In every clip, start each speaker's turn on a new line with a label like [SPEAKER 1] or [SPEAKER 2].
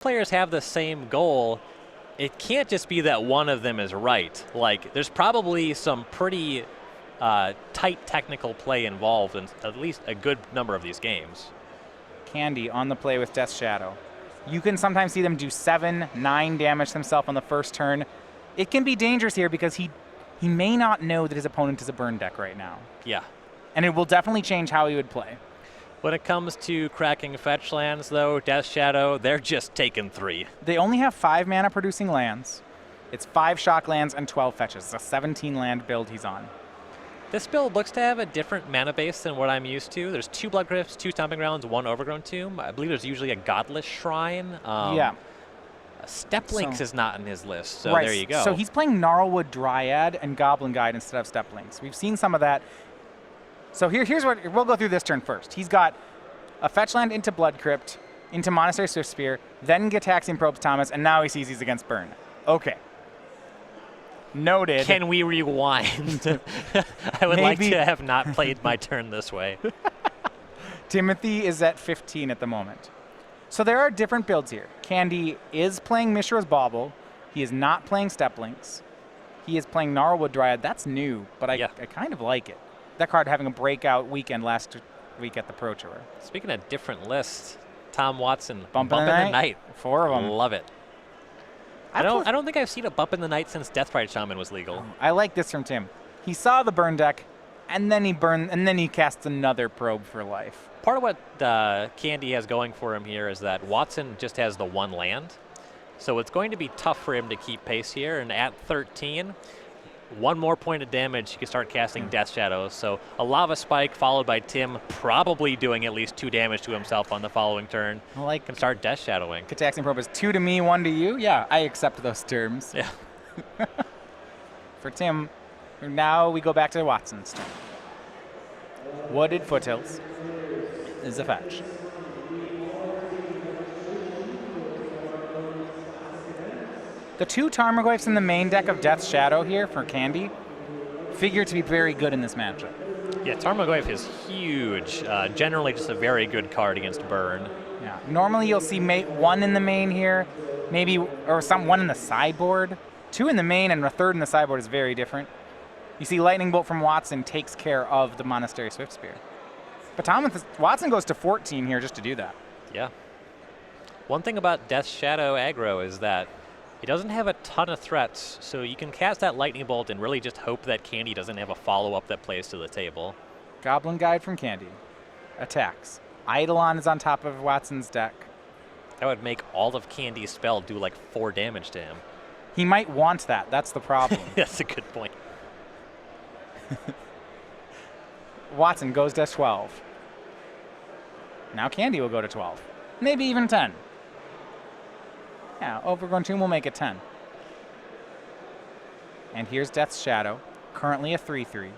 [SPEAKER 1] players have the same goal, it can't just be that one of them is right. Like, there's probably some pretty tight technical play involved in at least a good number of these games.
[SPEAKER 2] Candee on the play with Death Shadow. You can sometimes see them do 7, 9 damage himself on the first turn. It can be dangerous here because he may not know that his opponent is a burn deck right now.
[SPEAKER 1] Yeah.
[SPEAKER 2] And it will definitely change how he would play.
[SPEAKER 1] When it comes to cracking fetch lands, though, Death Shadow, they're just taking 3.
[SPEAKER 2] They only have 5 mana producing lands. It's 5 shock lands and 12 fetches. It's a 17 land build he's on.
[SPEAKER 1] This build looks to have a different mana base than what I'm used to. There's 2 Blood Gryphs, 2 Stomping Grounds, 1 Overgrown Tomb. I believe there's usually a Godless Shrine.
[SPEAKER 2] Yeah.
[SPEAKER 1] Steplinks is not in his list, so
[SPEAKER 2] right.
[SPEAKER 1] there you go.
[SPEAKER 2] So he's playing Gnarlwood Dryad and Goblin Guide instead of Steplinks. We've seen some of that. So here's what we'll go through this turn first. He's got a fetch land into Blood Crypt, into Monastery Swiftspear, then Gitaxian Probes Thomas, and now he sees he's against Burn. Okay. Noted.
[SPEAKER 1] Can we rewind? I would like to have not played my turn this way.
[SPEAKER 2] Timothy is at 15 at the moment. So there are different builds here. Candee is playing Mishra's Bauble. He is not playing Steplinks. He is playing Gnarlwood Dryad. That's new, but I kind of like it. That card having a breakout weekend last week at the Pro Tour.
[SPEAKER 1] Speaking of different lists, Tom Watson,
[SPEAKER 2] Bump in the Night. 4 of them.
[SPEAKER 1] Love it. I don't think I've seen a Bump in the Night since Deathbright Shaman was legal.
[SPEAKER 2] I like this from Tim. He saw the burn deck, and then he casts another Probe for life.
[SPEAKER 1] Part of what Candee has going for him here is that Watson just has the 1 land, so it's going to be tough for him to keep pace here. And at 13, 1 more point of damage, you can start casting Death Shadows. So a Lava Spike followed by Tim probably doing at least 2 damage to himself on the following turn. Can start Death Shadowing.
[SPEAKER 2] Gitaxian Probe is 2 to me, 1 to you. Yeah, I accept those terms.
[SPEAKER 1] Yeah.
[SPEAKER 2] For Tim, now we go back to Watson's turn. Wooded Foothills is a fetch. The 2 Tarmogoyfs in the main deck of Death's Shadow here for Candee figure to be very good in this matchup.
[SPEAKER 1] Yeah, Tarmogoyf is huge. Generally just a very good card against Burn.
[SPEAKER 2] Yeah. Normally you'll see 1 in the main here, maybe, or 1 in the sideboard. 2 in the main and a 3rd in the sideboard is very different. You see Lightning Bolt from Watson takes care of the Monastery Swiftspear. But Watson goes to 14 here just to do that.
[SPEAKER 1] Yeah. One thing about Death Shadow aggro is that he doesn't have a ton of threats, so you can cast that Lightning Bolt and really just hope that Candee doesn't have a follow-up that plays to the table.
[SPEAKER 2] Goblin Guide from Candee. Attacks. Eidolon is on top of Watson's deck.
[SPEAKER 1] That would make all of Candee's spell do like 4 damage to him.
[SPEAKER 2] He might want that. That's the problem.
[SPEAKER 1] That's a good point.
[SPEAKER 2] Watson goes to 12. Now Candee will go to 12. Maybe even 10. Yeah, Overgrown Tomb will make it 10. And here's Death's Shadow, currently a 3/3.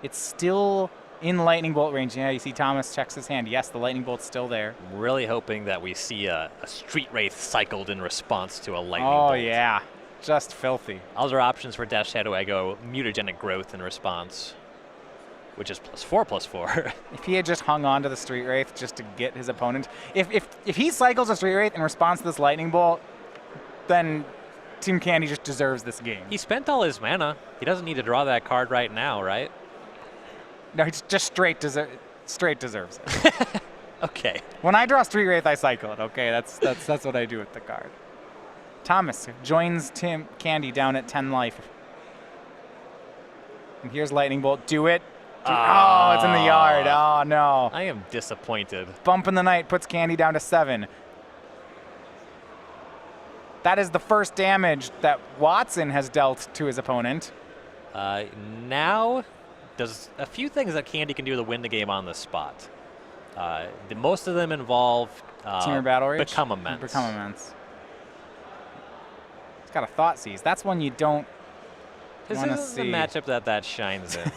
[SPEAKER 2] It's still in Lightning Bolt range. Yeah, you see Thomas checks his hand. Yes, the Lightning Bolt's still there.
[SPEAKER 1] I'm really hoping that we see a Street Wraith cycled in response to a Lightning Bolt.
[SPEAKER 2] Oh, yeah. Just filthy.
[SPEAKER 1] Other options for Death Shadow, I go Mutagenic Growth in response, which is +4/+4.
[SPEAKER 2] If he had just hung on to the Street Wraith just to get his opponent, if he cycles a Street Wraith in response to this Lightning Bolt, then Team Candee just deserves this game.
[SPEAKER 1] He spent all his mana. He doesn't need to draw that card right now, right?
[SPEAKER 2] No, he just straight deserves it.
[SPEAKER 1] Okay.
[SPEAKER 2] When I draw Street Wraith, I cycle it. Okay, that's what I do with the card. Thomas joins Tim Candee down at 10 life. And here's Lightning Bolt. Do it. Oh, it's in the yard. Oh, no.
[SPEAKER 1] I am disappointed.
[SPEAKER 2] Bump in the Night puts Candee down to 7. That is the first damage that Watson has dealt to his opponent.
[SPEAKER 1] Now, there's a few things that Candee can do to win the game on the spot. Most of them involve
[SPEAKER 2] Teamer Battle Rage?
[SPEAKER 1] Become Immense.
[SPEAKER 2] Become Immense. It's got a Thought Seize. That's one you don't want to see.
[SPEAKER 1] This is the matchup that shines in.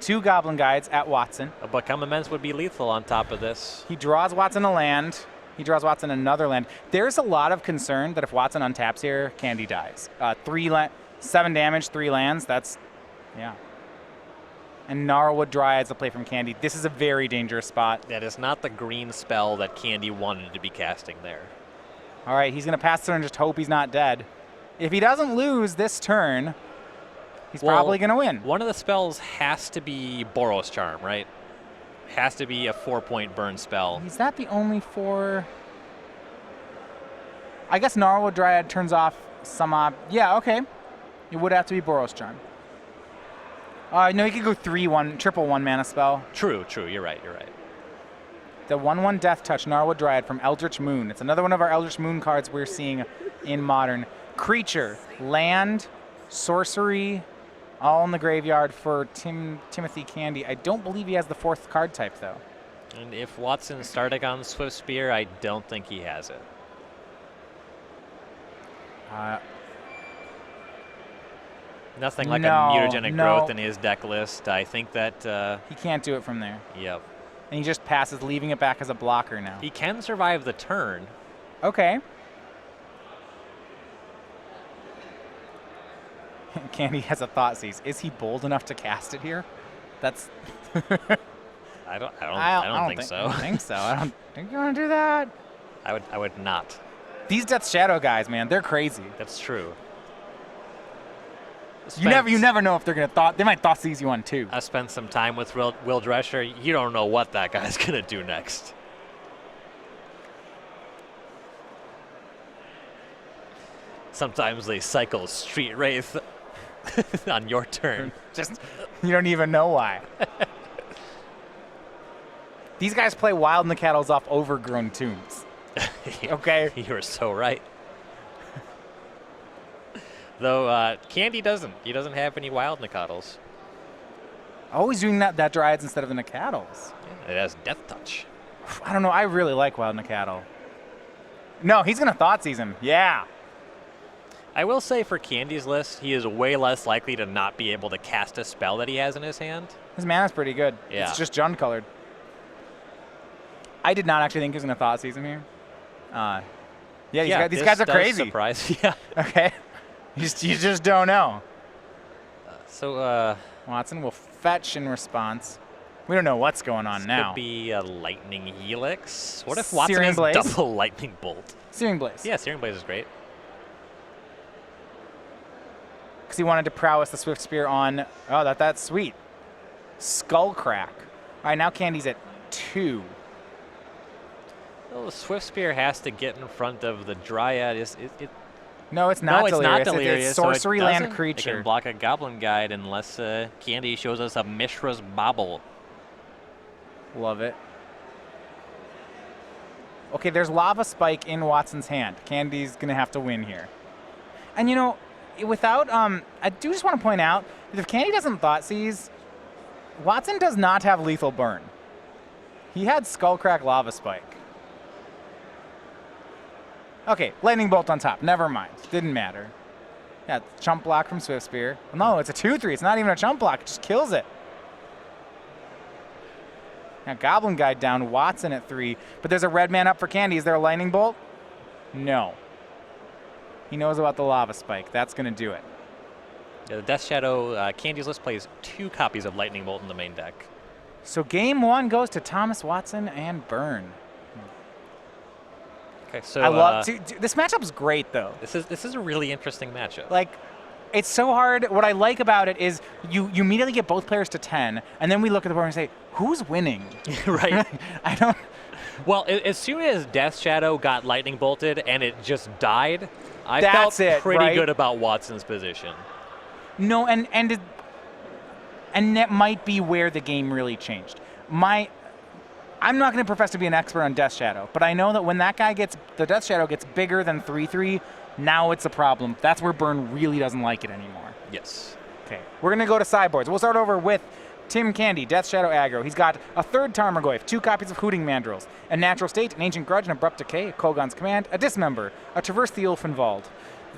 [SPEAKER 2] 2 Goblin Guides at Watson.
[SPEAKER 1] A Become Immense would be lethal on top of this.
[SPEAKER 2] He draws Watson a land. He draws Watson another land. There's a lot of concern that if Watson untaps here, Candee dies. 7 damage, 3 lands. That's, yeah. And Gnarlwood Dryads a play from Candee. This is a very dangerous spot.
[SPEAKER 1] That is not the green spell that Candee wanted to be casting there.
[SPEAKER 2] All right, he's going to pass through and just hope he's not dead. If he doesn't lose this turn, he's probably going to win.
[SPEAKER 1] One of the spells has to be Boros Charm, right? Has to be a 4-point burn spell.
[SPEAKER 2] Is that the only 4? I guess Gnarlwood Dryad turns off some... yeah, okay. It would have to be Boros Charm. No, he could go 3-1, triple 1-mana spell.
[SPEAKER 1] True, you're right.
[SPEAKER 2] The 1/1 Death Touch, Gnarlwood Dryad from Eldritch Moon. It's another one of our Eldritch Moon cards we're seeing in Modern. Creature, land, sorcery, all in the graveyard for Timothy Candee. I don't believe he has the 4th card type, though.
[SPEAKER 1] And if Watson's starting on Swift Spear, I don't think he has it. Nothing like a mutagenic growth in his deck list. I think that...
[SPEAKER 2] he can't do it from there.
[SPEAKER 1] Yep.
[SPEAKER 2] And he just passes, leaving it back as a blocker now.
[SPEAKER 1] He can survive the turn.
[SPEAKER 2] Okay. Candee has a Thoughtseize. Is he bold enough to cast it here? That's...
[SPEAKER 1] I don't think so.
[SPEAKER 2] I don't think so. I don't think you want to do that.
[SPEAKER 1] I would not.
[SPEAKER 2] These Death Shadow guys, man, they're crazy.
[SPEAKER 1] That's true.
[SPEAKER 2] You never know if they're gonna they might Thoughtseize you on too.
[SPEAKER 1] I spent some time with Will Drescher. You don't know what that guy's gonna do next. Sometimes they cycle Street Wraith on your turn.
[SPEAKER 2] Just you don't even know why. These guys play Wild in the Cattles off Overgrown Tombs. Okay.
[SPEAKER 1] You're so right. Though Candee doesn't. He doesn't have any Wild Nicattles.
[SPEAKER 2] Always doing that Dryads instead of the Nicattles.
[SPEAKER 1] Yeah, it has Death Touch.
[SPEAKER 2] I don't know. I really like Wild Nicattle. No, he's going to Thoughtseize him. Yeah.
[SPEAKER 1] I will say for Candee's list, he is way less likely to not be able to cast a spell that he has in his hand.
[SPEAKER 2] His mana's pretty good.
[SPEAKER 1] Yeah.
[SPEAKER 2] It's just Jund colored. I did not actually think he was going to Thoughtseize him here. These guys are crazy.
[SPEAKER 1] Surprise. Yeah.
[SPEAKER 2] Okay. You just don't know.
[SPEAKER 1] So
[SPEAKER 2] Watson will fetch in response. We don't know what's going on now.
[SPEAKER 1] Could be a Lightning Helix. What if Watson
[SPEAKER 2] Searing
[SPEAKER 1] has
[SPEAKER 2] Blaze?
[SPEAKER 1] double Lightning Bolt?
[SPEAKER 2] Searing Blaze.
[SPEAKER 1] Yeah, Searing Blaze is great.
[SPEAKER 2] Because he wanted to prowess the Swift Spear on. Oh, that's sweet. Skullcrack. All right, now Candee's at 2.
[SPEAKER 1] Well, the Swift Spear has to get in front of the Dryad.
[SPEAKER 2] No, it's not Delirious.
[SPEAKER 1] Delirious.
[SPEAKER 2] It's sorcery
[SPEAKER 1] so
[SPEAKER 2] land creature.
[SPEAKER 1] It can block a Goblin Guide unless Candee shows us a Mishra's Bauble.
[SPEAKER 2] Love it. Okay, there's Lava Spike in Watson's hand. Candee's going to have to win here. And, without... I do just want to point out that if Candee doesn't Thoughtseize, Watson does not have Lethal Burn. He had Skullcrack Lava Spike. Okay, Lightning Bolt on top. Never mind. Didn't matter. Yeah, chump block from Swift Spear. No, it's a 2/3. It's not even a chump block. It just kills it. Now Goblin Guide down. Watson at 3. But there's a red man up for Candee. Is there a Lightning Bolt? No. He knows about the Lava Spike. That's going to do it.
[SPEAKER 1] Yeah, the Death Shadow, Candee's list plays 2 copies of Lightning Bolt in the main deck.
[SPEAKER 2] So game 1 goes to Thomas Watson and Burn.
[SPEAKER 1] Okay, so
[SPEAKER 2] I love this matchup's great though.
[SPEAKER 1] This is a really interesting matchup.
[SPEAKER 2] Like, it's so hard. What I like about it is you immediately get both players to 10, and then we look at the board and say, who's winning?
[SPEAKER 1] Right.
[SPEAKER 2] I don't.
[SPEAKER 1] Well, as soon as Death Shadow got lightning bolted and it just died, I
[SPEAKER 2] That's
[SPEAKER 1] felt
[SPEAKER 2] it,
[SPEAKER 1] pretty
[SPEAKER 2] right?
[SPEAKER 1] good about Watson's position.
[SPEAKER 2] No, and that might be where the game really changed. I'm not going to profess to be an expert on Death Shadow, but I know that when the Death Shadow gets bigger than 3/3, now it's a problem. That's where Burn really doesn't like it anymore.
[SPEAKER 1] Yes.
[SPEAKER 2] Okay, we're going to go to sideboards. We'll start over with Tim Candee, Death Shadow aggro. He's got a 3rd Tarmogoyf, 2 copies of Hooting Mandrills, a Natural State, an Ancient Grudge, an Abrupt Decay, a Kolaghan's Command, a Dismember, a Traverse the Ulfenwald,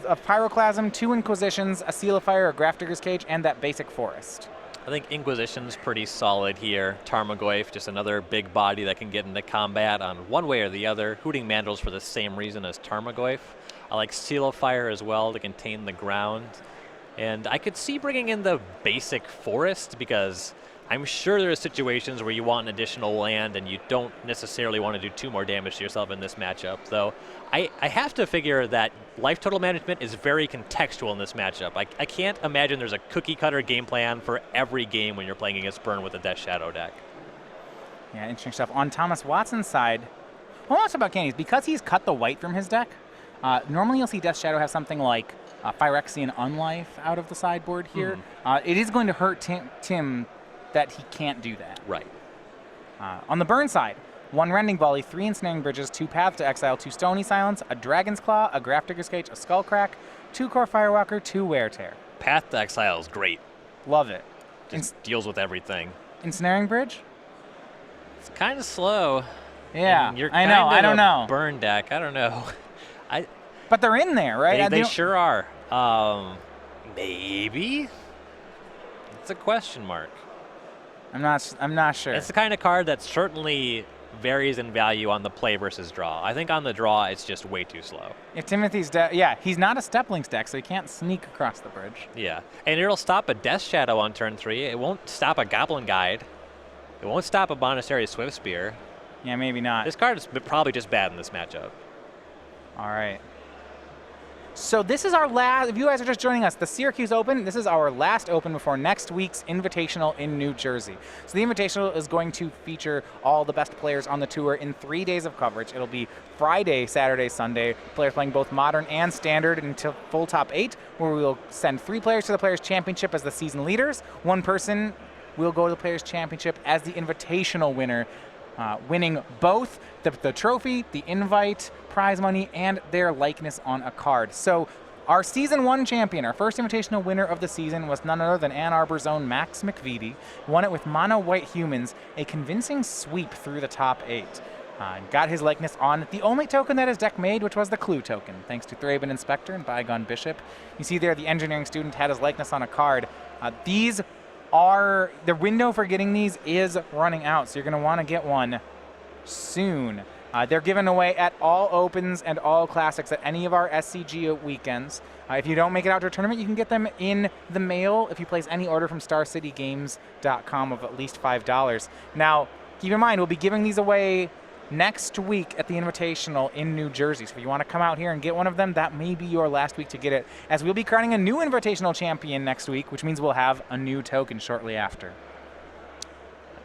[SPEAKER 2] a Pyroclasm, 2 Inquisitions, a Seal of Fire, a Grafdigger's Cage, and that basic Forest.
[SPEAKER 1] I think Inquisition's pretty solid here. Tarmogoyf, just another big body that can get into combat on one way or the other. Hooting Mandrills for the same reason as Tarmogoyf. I like Seal of Fire as well to contain the ground. And I could see bringing in the basic Forest because I'm sure there are situations where you want an additional land and you don't necessarily want to do 2 more damage to yourself in this matchup, though I have to figure that life total management is very contextual in this matchup. I can't imagine there's a cookie-cutter game plan for every game when you're playing against Burn with a Death Shadow deck.
[SPEAKER 2] Yeah, interesting stuff. On Thomas Watson's side, well, what's about Candee's, because he's cut the white from his deck, normally you'll see Death Shadow have something like Phyrexian Unlife out of the sideboard here. It is going to hurt Tim that he can't do that.
[SPEAKER 1] Right.
[SPEAKER 2] On the Burn side, 1 Rending Volley, 3 Ensnaring Bridges, 2 Path to Exile, 2 Stony Silence, a Dragon's Claw, a Grafdigger's Cage, a Skullcrack, 2 Core Firewalker, 2 Wear Tear.
[SPEAKER 1] Path to Exile is great.
[SPEAKER 2] Love it.
[SPEAKER 1] Just deals with everything.
[SPEAKER 2] Ensnaring Bridge?
[SPEAKER 1] It's kind of slow.
[SPEAKER 2] Yeah,
[SPEAKER 1] and you're
[SPEAKER 2] I know. I don't know.
[SPEAKER 1] Burn deck. I don't know.
[SPEAKER 2] But they're in there, right?
[SPEAKER 1] They sure are. Maybe. It's a question mark.
[SPEAKER 2] I'm not sure.
[SPEAKER 1] It's the kind of card that certainly varies in value on the play versus draw. I think on the draw, it's just way too slow.
[SPEAKER 2] If Timothy's he's not a Steplinks deck, so he can't sneak across the bridge.
[SPEAKER 1] Yeah, and it'll stop a Death Shadow on turn 3. It won't stop a Goblin Guide. It won't stop a Monastery Swift Spear.
[SPEAKER 2] Yeah, maybe not.
[SPEAKER 1] This card is probably just bad in this matchup.
[SPEAKER 2] All right. So this is our last, if you guys are just joining us, the Syracuse Open, this is our last Open before next week's Invitational in New Jersey. So the Invitational is going to feature all the best players on the tour in 3 days of coverage. It'll be Friday, Saturday, Sunday, players playing both Modern and Standard until full top 8, where we will send 3 players to the Players' Championship as the season leaders. 1 person will go to the Players' Championship as the Invitational winner, winning both the trophy, the invite, prize money, and their likeness on a card. So our Season 1 champion, our first Invitational winner of the season, was none other than Ann Arbor's own Max McVitie. Won it with Mono White Humans, a convincing sweep through the top 8. And got his likeness on the only token that his deck made, which was the Clue token, thanks to Thraben Inspector and Bygone Bishop. You see there the Engineering Student had his likeness on a card. These are, the window for getting these is running out, so you're going to want to get one soon. They're given away at all Opens and all Classics at any of our SCG weekends. If you don't make it out to a tournament, you can get them in the mail if you place any order from StarCityGames.com of at least $5. Now, keep in mind, we'll be giving these away next week at the Invitational in New Jersey. So if you want to come out here and get one of them, that may be your last week to get it, as we'll be crowning a new Invitational champion next week, which means we'll have a new token shortly after.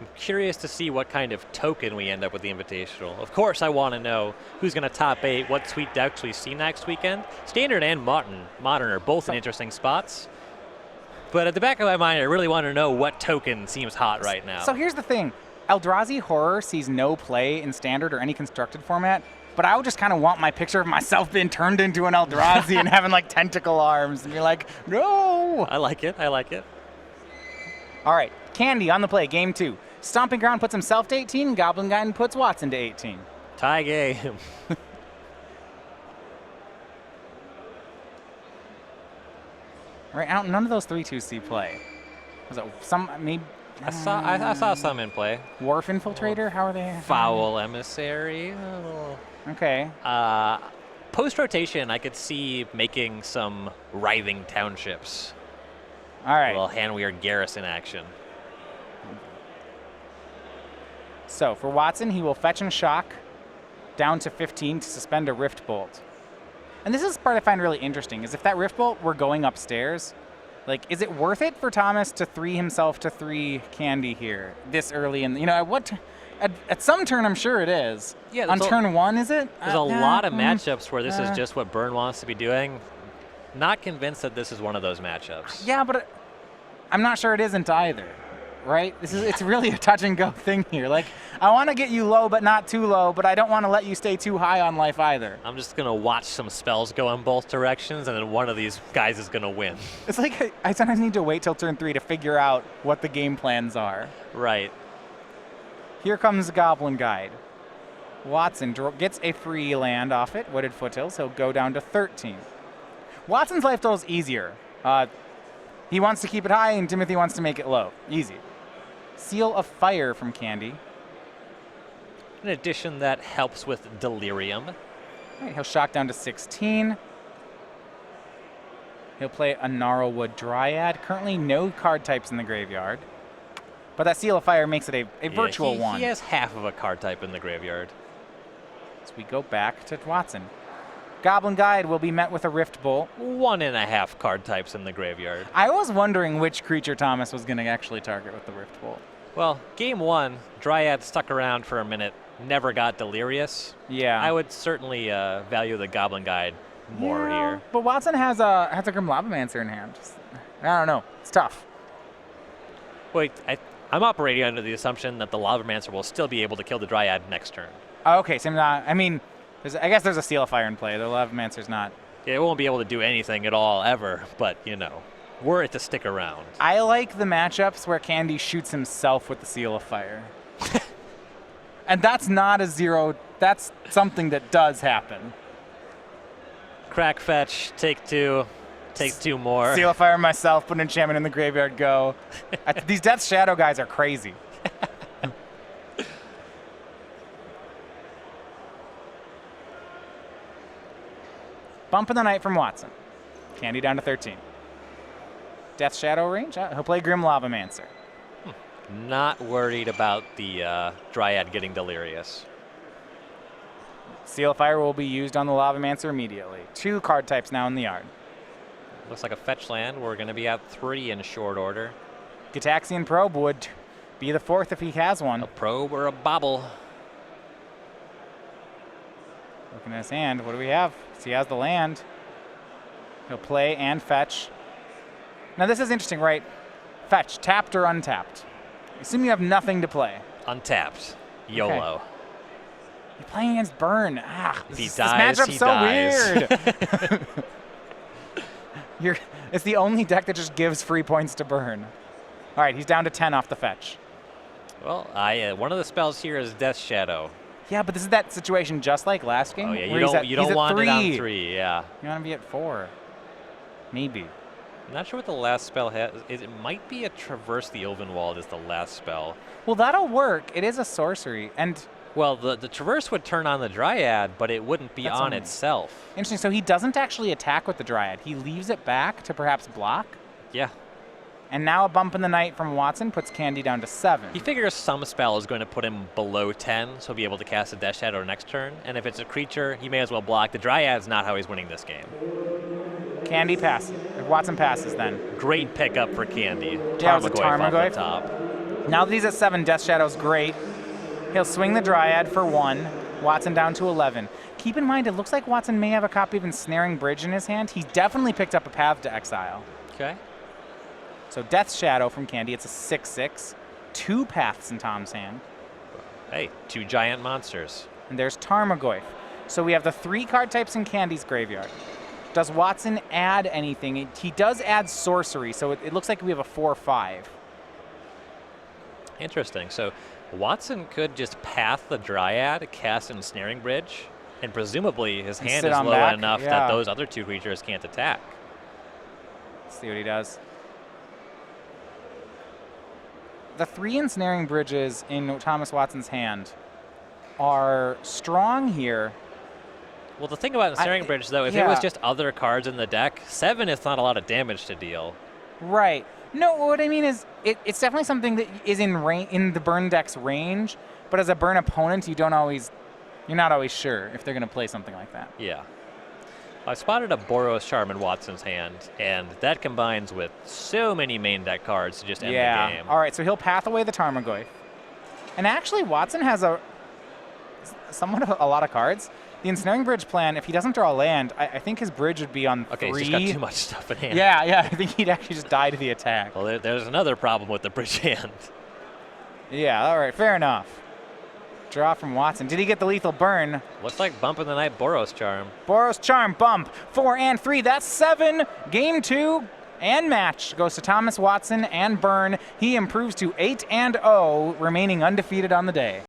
[SPEAKER 1] I'm curious to see what kind of token we end up with the Invitational. Of course, I want to know who's going to top 8, what sweet decks we see next weekend. Standard and Modern are both in interesting spots. But at the back of my mind, I really want to know what token seems hot right now.
[SPEAKER 2] So here's the thing. Eldrazi Horror sees no play in Standard or any constructed format, but I would just kind of want my picture of myself being turned into an Eldrazi and having like tentacle arms and be like, no!
[SPEAKER 1] I like it. I like it.
[SPEAKER 2] All right, Candee on the play, game 2. Stomping Ground puts himself to 18, Goblin Guide puts Watson to 18.
[SPEAKER 1] Tie game.
[SPEAKER 2] Right out, none of those 3-2 see play. Was it some, maybe?
[SPEAKER 1] I saw some in play.
[SPEAKER 2] Wharf Infiltrator, how are they?
[SPEAKER 1] Foul Emissary.
[SPEAKER 2] Okay.
[SPEAKER 1] Post-rotation, I could see making some writhing townships.
[SPEAKER 2] All right.
[SPEAKER 1] A little hand-weird garrison action.
[SPEAKER 2] So for Watson, he will fetch and shock down to 15 to suspend a Rift Bolt. And this is the part I find really interesting, is if that Rift Bolt were going upstairs, like, is it worth it for Thomas to 3 himself to 3 Candee here this early in, at some turn I'm sure it is.
[SPEAKER 1] Yeah.
[SPEAKER 2] On turn 1, is it?
[SPEAKER 1] There's a lot of matchups where this is just what Burn wants to be doing. Not convinced that this is one of those matchups.
[SPEAKER 2] Yeah, but I'm not sure it isn't either. Right? It's really a touch and go thing here. Like, I want to get you low, but not too low, but I don't want to let you stay too high on life either.
[SPEAKER 1] I'm just going to watch some spells go in both directions, and then one of these guys is going to win.
[SPEAKER 2] It's like I sometimes need to wait till turn 3 to figure out what the game plans are.
[SPEAKER 1] Right.
[SPEAKER 2] Here comes Goblin Guide. Watson gets a free land off it, Wooded Foothills. He'll go down to 13. Watson's life total is easier. He wants to keep it high, and Timothy wants to make it low. Easy. Seal of Fire from Candee.
[SPEAKER 1] An addition that helps with Delirium.
[SPEAKER 2] All right, he'll shock down to 16. He'll play a Gnarlwood Dryad. Currently no card types in the graveyard. But that Seal of Fire makes it a virtual one.
[SPEAKER 1] He has half of a card type in the graveyard.
[SPEAKER 2] So we go back to Watson. Goblin Guide will be met with a Rift Bolt.
[SPEAKER 1] 1.5 card types in the graveyard.
[SPEAKER 2] I was wondering which creature Thomas was going to actually target with the Rift Bolt.
[SPEAKER 1] Well, game 1, Dryad stuck around for a minute, never got Delirious.
[SPEAKER 2] Yeah.
[SPEAKER 1] I would certainly value the Goblin Guide more here.
[SPEAKER 2] But Watson has a Grim Lavamancer in hand. I don't know. It's tough.
[SPEAKER 1] Wait, I'm operating under the assumption that the Lavamancer will still be able to kill the Dryad next turn.
[SPEAKER 2] Okay, so I mean, I guess there's a Seal of Fire in play. The Lavamancer's not.
[SPEAKER 1] Yeah, it won't be able to do anything at all ever, but, you know, were it to stick around.
[SPEAKER 2] I like the matchups where Candee shoots himself with the Seal of Fire. And that's not a 0. That's something that does happen.
[SPEAKER 1] Crack fetch, take 2. Take 2 more.
[SPEAKER 2] Seal of Fire myself, put an enchantment in the graveyard, go. These Death Shadow guys are crazy. Bump of the night from Watson. Candee down to 13. Death Shadow range? He'll play Grim Lavamancer.
[SPEAKER 1] Not worried about the Dryad getting Delirious.
[SPEAKER 2] Seal of Fire will be used on the Lavamancer immediately. 2 card types now in the yard.
[SPEAKER 1] Looks like a fetch land. We're going to be at 3 in short order.
[SPEAKER 2] Gitaxian Probe would be the 4th if he has one.
[SPEAKER 1] A probe or a bobble.
[SPEAKER 2] Looking at his hand, what do we have? So he has the land. He'll play and fetch. Now this is interesting, right? Fetch, tapped or untapped. Assume you have nothing to play.
[SPEAKER 1] Untapped. YOLO.
[SPEAKER 2] Okay. You're playing against Burn.
[SPEAKER 1] If he
[SPEAKER 2] This
[SPEAKER 1] dies,
[SPEAKER 2] matchup's
[SPEAKER 1] he
[SPEAKER 2] so
[SPEAKER 1] dies.
[SPEAKER 2] weird. It's the only deck that just gives free points to Burn. All right, he's down to 10 off the fetch.
[SPEAKER 1] Well, one of the spells here is Death Shadow.
[SPEAKER 2] Yeah, but this is that situation just like last game.
[SPEAKER 1] Oh yeah,
[SPEAKER 2] where
[SPEAKER 1] you don't want it on 3. Yeah.
[SPEAKER 2] You want to be at 4. Maybe.
[SPEAKER 1] I'm not sure what the last spell has. It might be a Traverse the Ovenwald is the last spell.
[SPEAKER 2] Well, that'll work. It is a sorcery, and
[SPEAKER 1] well, the Traverse would turn on the Dryad, but it wouldn't be on itself.
[SPEAKER 2] Interesting. So he doesn't actually attack with the Dryad. He leaves it back to perhaps block.
[SPEAKER 1] Yeah.
[SPEAKER 2] And now a bump in the night from Watson puts Candee down to 7.
[SPEAKER 1] He figures some spell is going to put him below 10, so he'll be able to cast a Death Shadow next turn. And if it's a creature, he may as well block. The Dryad's not how he's winning this game.
[SPEAKER 2] Candee passes. If Watson passes, then.
[SPEAKER 1] Great pickup for Candee.
[SPEAKER 2] Yeah, it was a
[SPEAKER 1] Tarmogoyf
[SPEAKER 2] Tarmogoyf.
[SPEAKER 1] off the top.
[SPEAKER 2] Now that he's at 7, Death Shadow's great. He'll swing the Dryad for 1. Watson down to 11. Keep in mind, it looks like Watson may have a copy of Ensnaring Bridge in his hand. He's definitely picked up a Path to Exile.
[SPEAKER 1] Okay.
[SPEAKER 2] So Death Shadow from Candee, it's a 6/6. 2 Paths in Tom's hand.
[SPEAKER 1] Hey, 2 giant monsters.
[SPEAKER 2] And there's Tarmogoyf. So we have the 3 card types in Candee's graveyard. Does Watson add anything? He does add sorcery, so it looks like we have a 4/5.
[SPEAKER 1] Interesting. So Watson could just path the Dryad, cast Ensnaring Bridge, and presumably his hand is low
[SPEAKER 2] back.
[SPEAKER 1] enough that those other 2 creatures can't attack.
[SPEAKER 2] Let's see what he does. The 3 Ensnaring Bridges in Thomas Watson's hand are strong here.
[SPEAKER 1] Well, the thing about Ensnaring Bridge, though, if it was just other cards in the deck, 7 is not a lot of damage to deal.
[SPEAKER 2] Right. No, what I mean is it's definitely something that is in the Burn deck's range, but as a Burn opponent, you're not always sure if they're going to play something like that.
[SPEAKER 1] Yeah. I spotted a Boros Charm in Watson's hand, and that combines with so many main deck cards to just end the game.
[SPEAKER 2] All right, so he'll path away the Tarmogoyf. And actually, Watson has somewhat a lot of cards. The Ensnaring Bridge plan, if he doesn't draw a land, I think his bridge would be on 3.
[SPEAKER 1] Okay, he's just got too much stuff in hand.
[SPEAKER 2] Yeah, I think he'd actually just die to the attack.
[SPEAKER 1] Well, there's another problem with the bridge hand.
[SPEAKER 2] Yeah, all right, fair enough. Draw from Watson. Did he get the lethal burn?
[SPEAKER 1] Looks like Bump in the Night Boros Charm.
[SPEAKER 2] Boros Charm, bump. 4 and 3, that's 7. Game 2 and match goes to Thomas Watson and Burn. He improves to 8-0, remaining undefeated on the day.